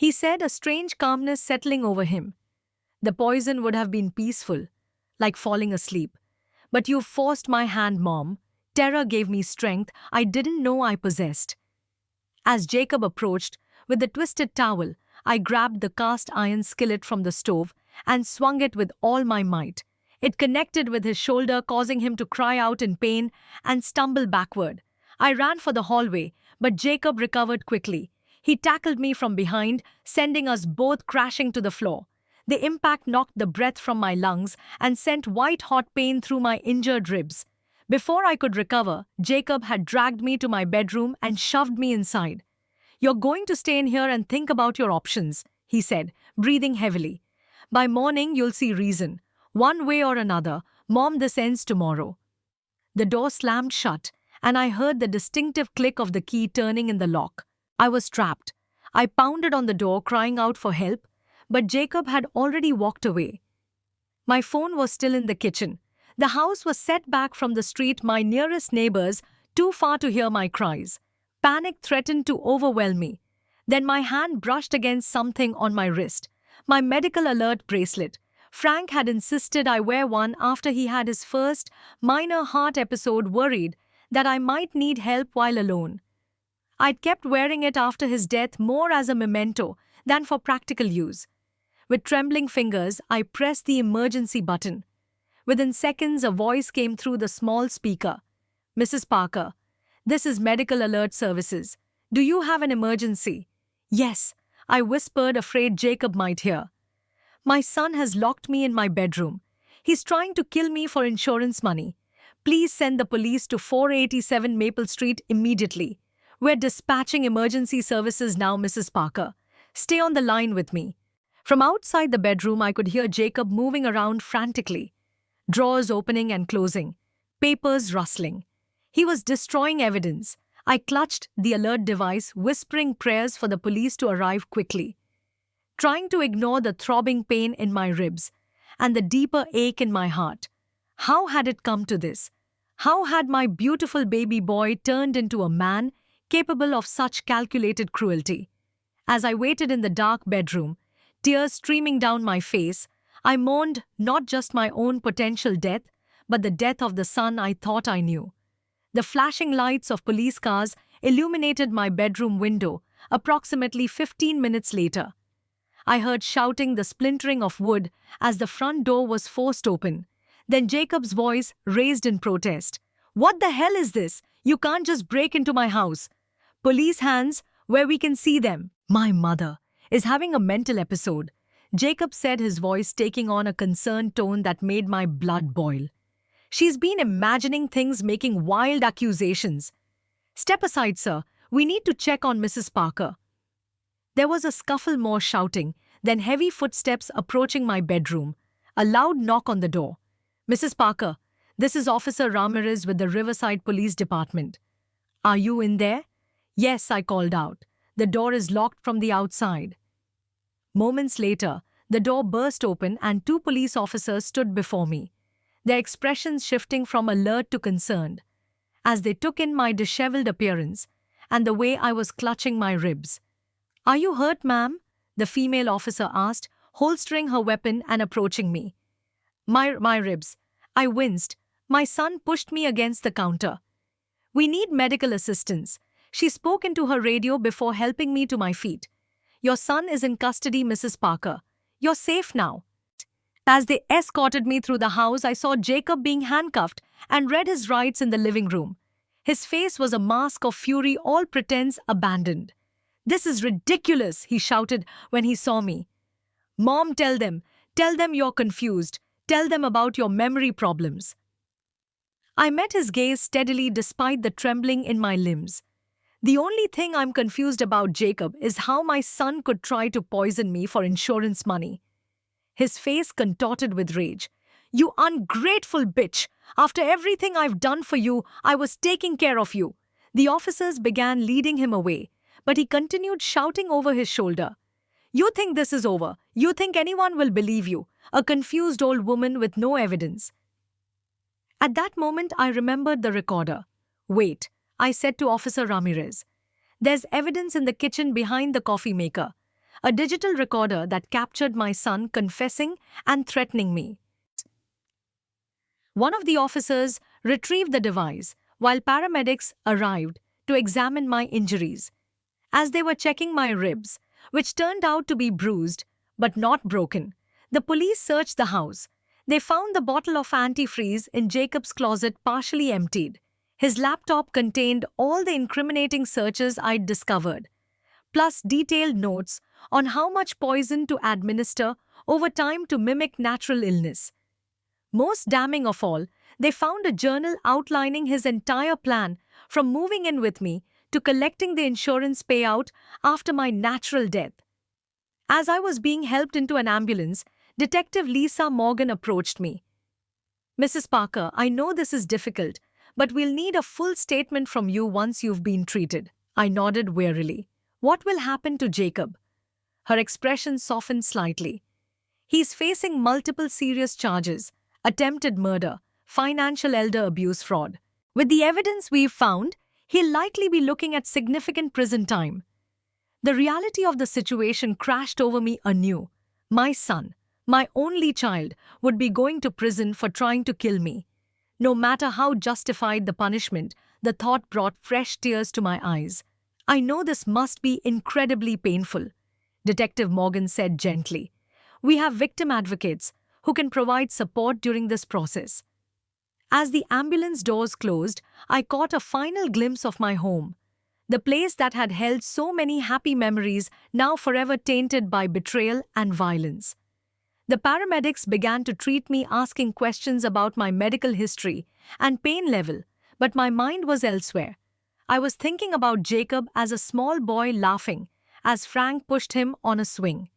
he said, a strange calmness settling over him. The poison would have been peaceful, like falling asleep. But you forced my hand, Mom. Terror gave me strength I didn't know I possessed. As Jacob approached, with the twisted towel, I grabbed the cast iron skillet from the stove and swung it with all my might. It connected with his shoulder, causing him to cry out in pain and stumble backward. I ran for the hallway, but Jacob recovered quickly. He tackled me from behind, sending us both crashing to the floor. The impact knocked the breath from my lungs and sent white-hot pain through my injured ribs. Before I could recover, Jacob had dragged me to my bedroom and shoved me inside. You're going to stay in here and think about your options, he said, breathing heavily. By morning, you'll see reason. One way or another, Mom, this ends tomorrow. The door slammed shut, and I heard the distinctive click of the key turning in the lock. I was trapped. I pounded on the door, crying out for help, but Jacob had already walked away. My phone was still in the kitchen. The house was set back from the street, my nearest neighbors, too far to hear my cries. Panic threatened to overwhelm me. Then my hand brushed against something on my wrist. My medical alert bracelet. Frank had insisted I wear one after he had his first minor heart episode, worried that I might need help while alone. I'd kept wearing it after his death, more as a memento than for practical use. With trembling fingers, I pressed the emergency button. Within seconds, a voice came through the small speaker. Mrs. Parker, this is Medical Alert Services. Do you have an emergency? Yes, I whispered, afraid Jacob might hear. My son has locked me in my bedroom. He's trying to kill me for insurance money. Please send the police to 487 Maple Street immediately. We're dispatching emergency services now, Mrs. Parker. Stay on the line with me. From outside the bedroom, I could hear Jacob moving around frantically, drawers opening and closing, papers rustling. He was destroying evidence. I clutched the alert device, whispering prayers for the police to arrive quickly, trying to ignore the throbbing pain in my ribs and the deeper ache in my heart. How had it come to this? How had my beautiful baby boy turned into a man capable of such calculated cruelty? As I waited in the dark bedroom, tears streaming down my face, I mourned not just my own potential death, but the death of the son I thought I knew. The flashing lights of police cars illuminated my bedroom window approximately 15 minutes later. I heard shouting, the splintering of wood as the front door was forced open. Then Jacob's voice raised in protest. "What the hell is this? You can't just break into my house. Police hands where we can see them." "My mother is having a mental episode," Jacob said, his voice taking on a concerned tone that made my blood boil. "She's been imagining things, making wild accusations." "Step aside, sir. We need to check on Mrs. Parker." There was a scuffle, more shouting, then heavy footsteps approaching my bedroom. A loud knock on the door. "Mrs. Parker, this is Officer Ramirez with the Riverside Police Department." "Are you in there?" "Yes," I called out. "The door is locked from the outside." Moments later, the door burst open and two police officers stood before me, their expressions shifting from alert to concerned, as they took in my disheveled appearance and the way I was clutching my ribs. "Are you hurt, ma'am?" the female officer asked, holstering her weapon and approaching me. My ribs." I winced. My son pushed me against the counter. "We need medical assistance." She spoke into her radio before helping me to my feet. "Your son is in custody, Mrs. Parker. You're safe now." As they escorted me through the house, I saw Jacob being handcuffed and read his rights in the living room. His face was a mask of fury, all pretense abandoned. "This is ridiculous," he shouted when he saw me. "Mom, tell them you're confused. Tell them about your memory problems." I met his gaze steadily despite the trembling in my limbs. "The only thing I'm confused about, Jacob, is how my son could try to poison me for insurance money." His face contorted with rage. "You ungrateful bitch! After everything I've done for you, I was taking care of you." The officers began leading him away, but he continued shouting over his shoulder. "You think this is over? You think anyone will believe you? A confused old woman with no evidence." At that moment, I remembered the recorder. "Wait," I said to Officer Ramirez. "There's evidence in the kitchen behind the coffee maker. A digital recorder that captured my son confessing and threatening me." One of the officers retrieved the device while paramedics arrived to examine my injuries. As they were checking my ribs, which turned out to be bruised but not broken, the police searched the house. They found the bottle of antifreeze in Jacob's closet partially emptied. His laptop contained all the incriminating searches I'd discovered, plus detailed notes on how much poison to administer over time to mimic natural illness. Most damning of all, they found a journal outlining his entire plan, from moving in with me to collecting the insurance payout after my natural death. As I was being helped into an ambulance, Detective Lisa Morgan approached me. "Mrs. Parker, I know this is difficult, but we'll need a full statement from you once you've been treated." I nodded wearily. "What will happen to Jacob?" Her expression softened slightly. "He's facing multiple serious charges: attempted murder, financial elder abuse, fraud. With the evidence we've found, he'll likely be looking at significant prison time." The reality of the situation crashed over me anew. My son, my only child, would be going to prison for trying to kill me. No matter how justified the punishment, the thought brought fresh tears to my eyes. "I know this must be incredibly painful," Detective Morgan said gently. "We have victim advocates who can provide support during this process." As the ambulance doors closed, I caught a final glimpse of my home, the place that had held so many happy memories, now forever tainted by betrayal and violence. The paramedics began to treat me, asking questions about my medical history and pain level, but my mind was elsewhere. I was thinking about Jacob as a small boy laughing as Frank pushed him on a swing.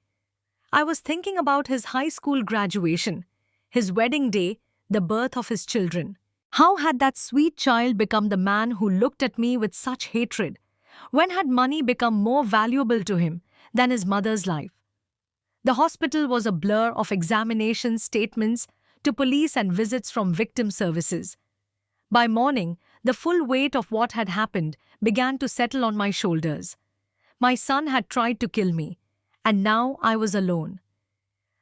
I was thinking about his high school graduation, his wedding day, the birth of his children. How had that sweet child become the man who looked at me with such hatred? When had money become more valuable to him than his mother's life? The hospital was a blur of examinations, statements to police, and visits from victim services. By morning, the full weight of what had happened began to settle on my shoulders. My son had tried to kill me, and now I was alone.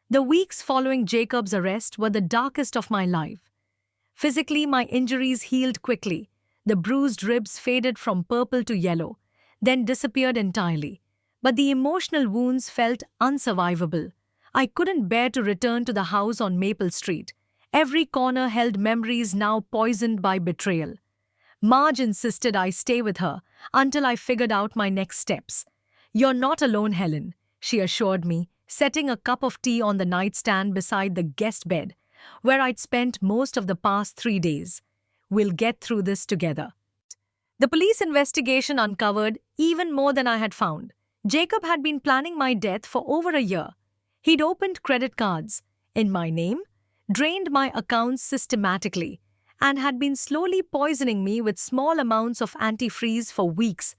The weeks following Jacob's arrest were the darkest of my life. Physically, my injuries healed quickly. The bruised ribs faded from purple to yellow, then disappeared entirely. But the emotional wounds felt unsurvivable. I couldn't bear to return to the house on Maple Street. Every corner held memories now poisoned by betrayal. Marge insisted I stay with her until I figured out my next steps. "You're not alone, Helen," she assured me, setting a cup of tea on the nightstand beside the guest bed, where I'd spent most of the past 3 days. "We'll get through this together." The police investigation uncovered even more than I had found. Jacob had been planning my death for over a year. He'd opened credit cards in my name, drained my accounts systematically, and had been slowly poisoning me with small amounts of antifreeze for weeks,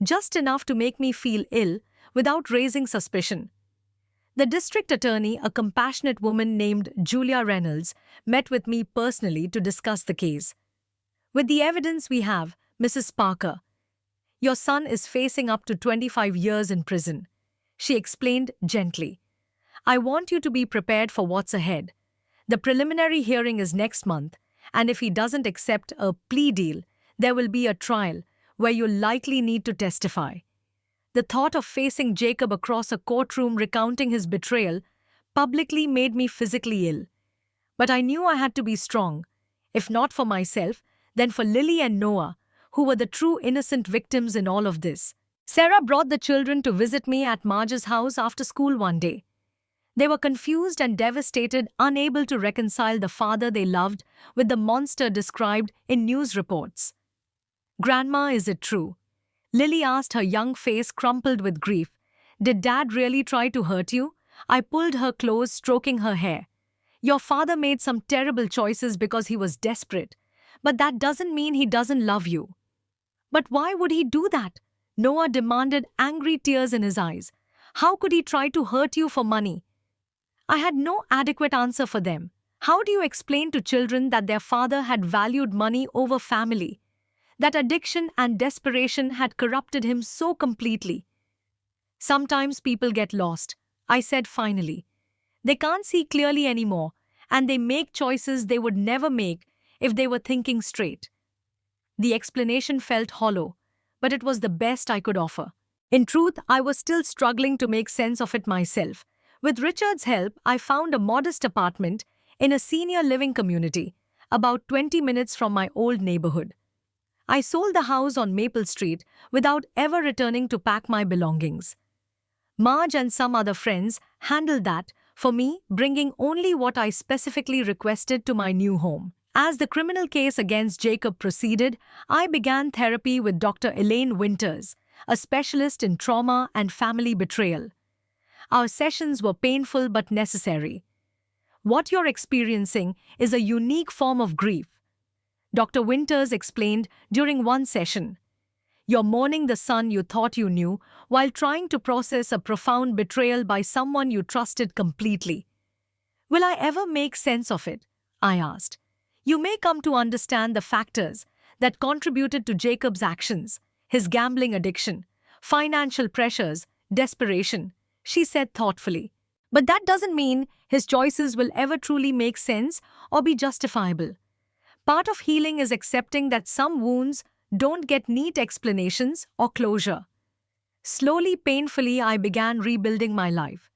just enough to make me feel ill without raising suspicion. The district attorney, a compassionate woman named Julia Reynolds, met with me personally to discuss the case. "With the evidence we have, Mrs. Parker, your son is facing up to 25 years in prison," she explained gently. "I want you to be prepared for what's ahead. The preliminary hearing is next month, and if he doesn't accept a plea deal, there will be a trial where you'll likely need to testify." The thought of facing Jacob across a courtroom recounting his betrayal publicly made me physically ill. But I knew I had to be strong, if not for myself, then for Lily and Noah, who were the true innocent victims in all of this. Sarah brought the children to visit me at Marge's house after school one day. They were confused and devastated, unable to reconcile the father they loved with the monster described in news reports. "Grandma, is it true?" Lily asked, her young face crumpled with grief. "Did Dad really try to hurt you?" I pulled her close, stroking her hair. "Your father made some terrible choices because he was desperate, but that doesn't mean he doesn't love you." "But why would he do that?" Noah demanded, angry tears in his eyes. "How could he try to hurt you for money?" I had no adequate answer for them. How do you explain to children that their father had valued money over family? That addiction and desperation had corrupted him so completely? "Sometimes people get lost," I said finally. "They can't see clearly anymore, and they make choices they would never make if they were thinking straight." The explanation felt hollow, but it was the best I could offer. In truth, I was still struggling to make sense of it myself. With Richard's help, I found a modest apartment in a senior living community, about 20 minutes from my old neighborhood. I sold the house on Maple Street without ever returning to pack my belongings. Marge and some other friends handled that for me, bringing only what I specifically requested to my new home. As the criminal case against Jacob proceeded, I began therapy with Dr. Elaine Winters, a specialist in trauma and family betrayal. Our sessions were painful but necessary. "What you're experiencing is a unique form of grief," Dr. Winters explained during one session. "You're mourning the son you thought you knew while trying to process a profound betrayal by someone you trusted completely." "Will I ever make sense of it?" I asked. "You may come to understand the factors that contributed to Jacob's actions, his gambling addiction, financial pressures, desperation," she said thoughtfully. "But that doesn't mean his choices will ever truly make sense or be justifiable. Part of healing is accepting that some wounds don't get neat explanations or closure." Slowly, painfully, I began rebuilding my life.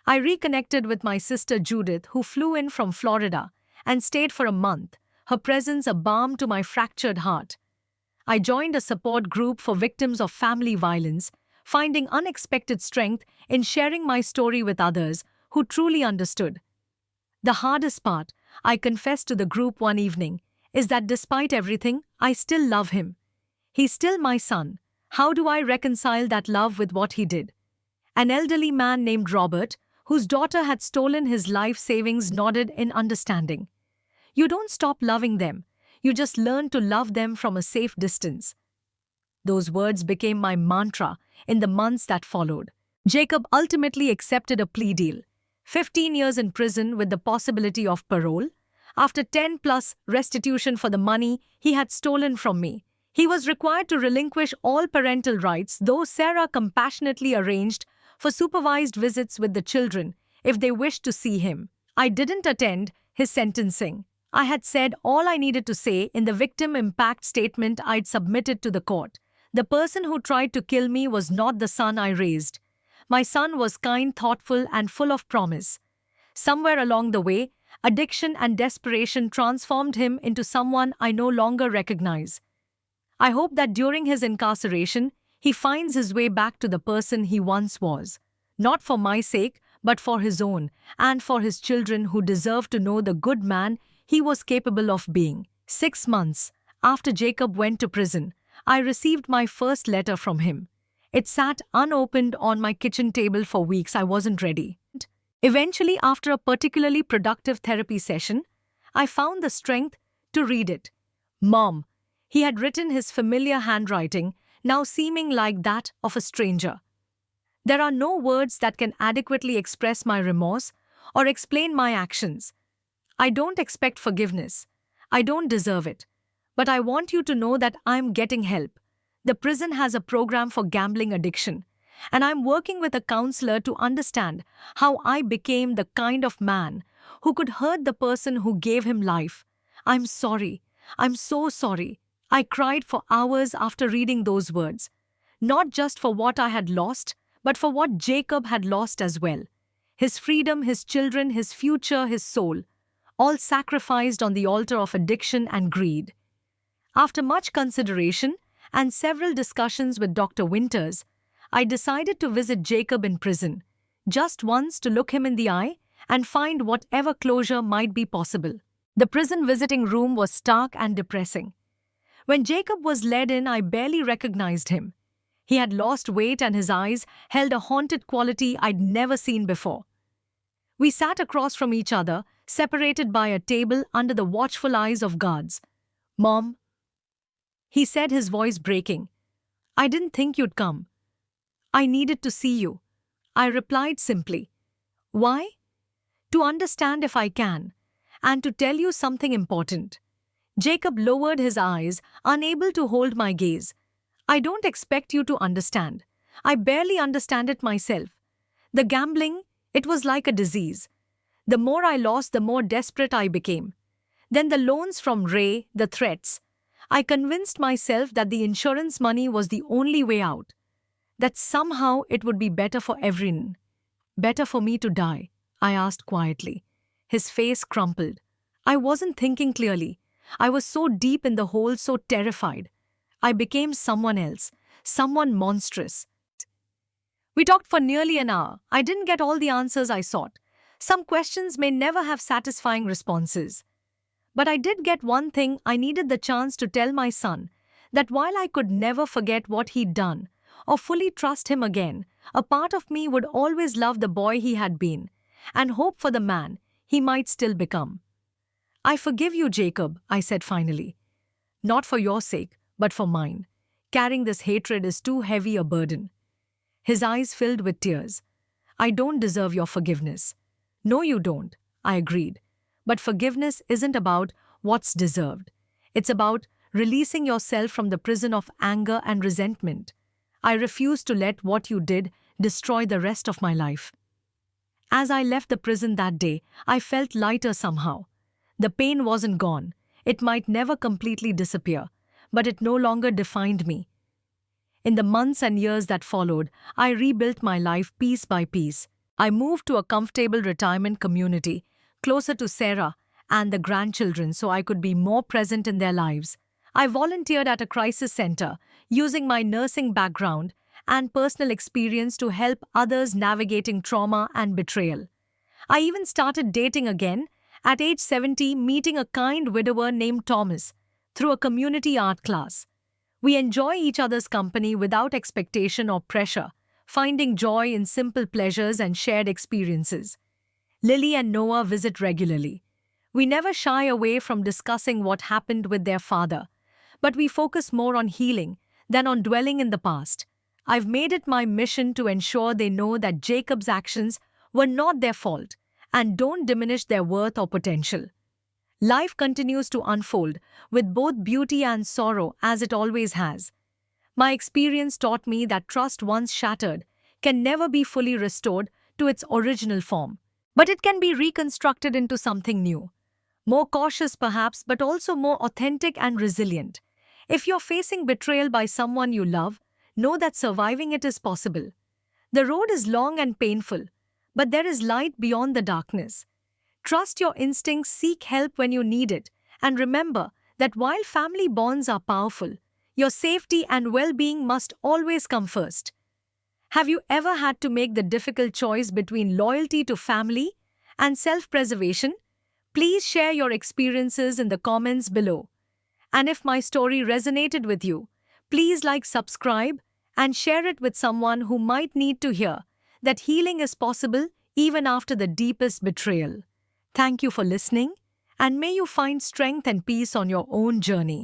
I reconnected with my sister Judith, who flew in from Florida and stayed for a month, her presence a balm to my fractured heart. I joined a support group for victims of family violence, finding unexpected strength in sharing my story with others who truly understood. The hardest part, I confessed to the group one evening, is that despite everything, I still love him. He's still my son. How do I reconcile that love with what he did? An elderly man named Robert, whose daughter had stolen his life savings, nodded in understanding. You don't stop loving them, you just learn to love them from a safe distance. Those words became my mantra in the months that followed. Jacob ultimately accepted a plea deal: 15 years in prison with the possibility of parole. After 10 plus restitution for the money he had stolen from me, he was required to relinquish all parental rights, though Sarah compassionately arranged for supervised visits with the children if they wished to see him. I didn't attend his sentencing. I had said all I needed to say in the victim impact statement I'd submitted to the court. The person who tried to kill me was not the son I raised. My son was kind, thoughtful, and full of promise. Somewhere along the way, addiction and desperation transformed him into someone I no longer recognize. I hope that during his incarceration, he finds his way back to the person he once was. Not for my sake, but for his own, and for his children who deserve to know the good man he was capable of being. 6 months after Jacob went to prison, I received my first letter from him. It sat unopened on my kitchen table for weeks. I wasn't ready. Eventually, after a particularly productive therapy session, I found the strength to read it. Mom, he had written, his familiar handwriting, now seeming like that of a stranger. There are no words that can adequately express my remorse or explain my actions. I don't expect forgiveness. I don't deserve it. But I want you to know that I'm getting help. The prison has a program for gambling addiction, and I'm working with a counselor to understand how I became the kind of man who could hurt the person who gave him life. I'm sorry. I'm so sorry. I cried for hours after reading those words, not just for what I had lost, but for what Jacob had lost as well. His freedom, his children, his future, his soul, all sacrificed on the altar of addiction and greed. After much consideration and several discussions with Dr. Winters, I decided to visit Jacob in prison, just once, to look him in the eye and find whatever closure might be possible. The prison visiting room was stark and depressing. When Jacob was led in, I barely recognized him. He had lost weight and his eyes held a haunted quality I'd never seen before. We sat across from each other, separated by a table under the watchful eyes of guards. Mom, he said, his voice breaking, I didn't think you'd come. I needed to see you. I replied simply. Why? To understand if I can, and to tell you something important. Jacob lowered his eyes, unable to hold my gaze. I don't expect you to understand. I barely understand it myself. The gambling, it was like a disease. The more I lost, the more desperate I became. Then the loans from Ray, the threats. I convinced myself that the insurance money was the only way out, that somehow it would be better for everyone. Better for me to die, I asked quietly. His face crumpled. I wasn't thinking clearly. I was so deep in the hole, so terrified. I became someone else, someone monstrous. We talked for nearly an hour. I didn't get all the answers I sought. Some questions may never have satisfying responses. But I did get one thing: I needed the chance to tell my son that while I could never forget what he'd done or fully trust him again, a part of me would always love the boy he had been and hope for the man he might still become. I forgive you, Jacob, I said finally. Not for your sake, but for mine. Carrying this hatred is too heavy a burden. His eyes filled with tears. I don't deserve your forgiveness. No, you don't, I agreed. But forgiveness isn't about what's deserved. It's about releasing yourself from the prison of anger and resentment. I refuse to let what you did destroy the rest of my life. As I left the prison that day, I felt lighter somehow. The pain wasn't gone. It might never completely disappear, but it no longer defined me. In the months and years that followed, I rebuilt my life piece by piece. I moved to a comfortable retirement community, closer to Sarah and the grandchildren, so I could be more present in their lives. I volunteered at a crisis center, using my nursing background and personal experience to help others navigating trauma and betrayal. I even started dating again, at age 70, meeting a kind widower named Thomas through a community art class. We enjoy each other's company without expectation or pressure, finding joy in simple pleasures and shared experiences. Lily and Noah visit regularly. We never shy away from discussing what happened with their father, but we focus more on healing than on dwelling in the past. I've made it my mission to ensure they know that Jacob's actions were not their fault and don't diminish their worth or potential. Life continues to unfold with both beauty and sorrow as it always has. My experience taught me that trust once shattered can never be fully restored to its original form, but it can be reconstructed into something new. More cautious perhaps, but also more authentic and resilient. If you're facing betrayal by someone you love, know that surviving it is possible. The road is long and painful, but there is light beyond the darkness. Trust your instincts, seek help when you need it, and remember that while family bonds are powerful, your safety and well-being must always come first. Have you ever had to make the difficult choice between loyalty to family and self-preservation? Please share your experiences in the comments below. And if my story resonated with you, please like, subscribe, and share it with someone who might need to hear that healing is possible even after the deepest betrayal. Thank you for listening, and may you find strength and peace on your own journey.